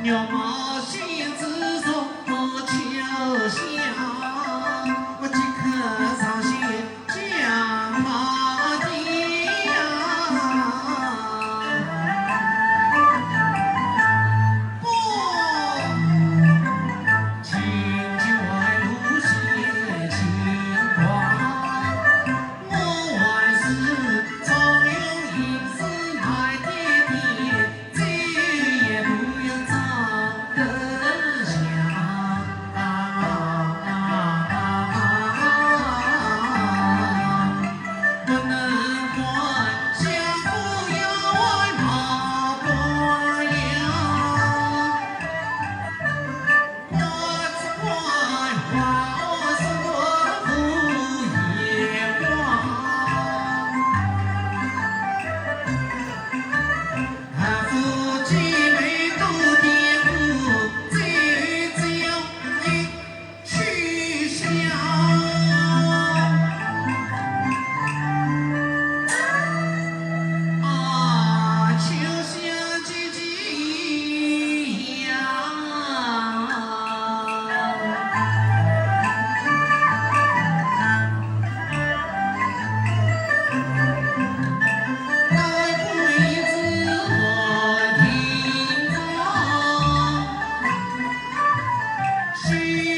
鸟毛线自从我秋香，我即刻上线将马蹄呀，不，千秋万路写情话，我万事总有一丝买点点，再也不要唱得响。不能管相夫要爱马不样，我只管话我是我不言忘。汉夫妻妹都颠覆，只有一去向。啊，秋香几几样，该会自我隐藏，谁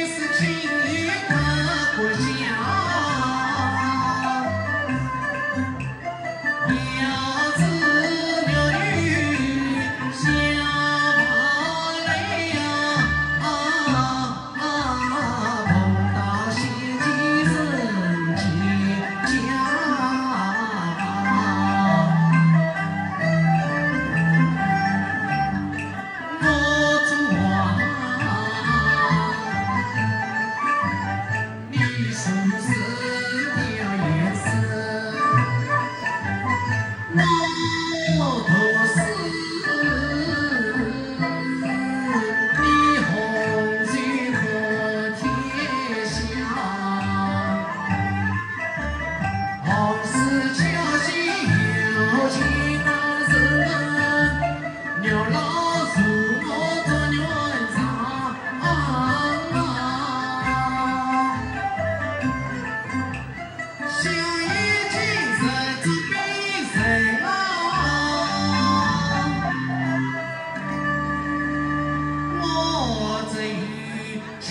是情侣可过香？鸟子鸟语相把泪呀，碰到心机生气家。我主啊，你是色调颜色，我都是你红杏和天下，红丝恰心有情人，牛老鼠我做原长。相依情深知彼谁老？我这一秋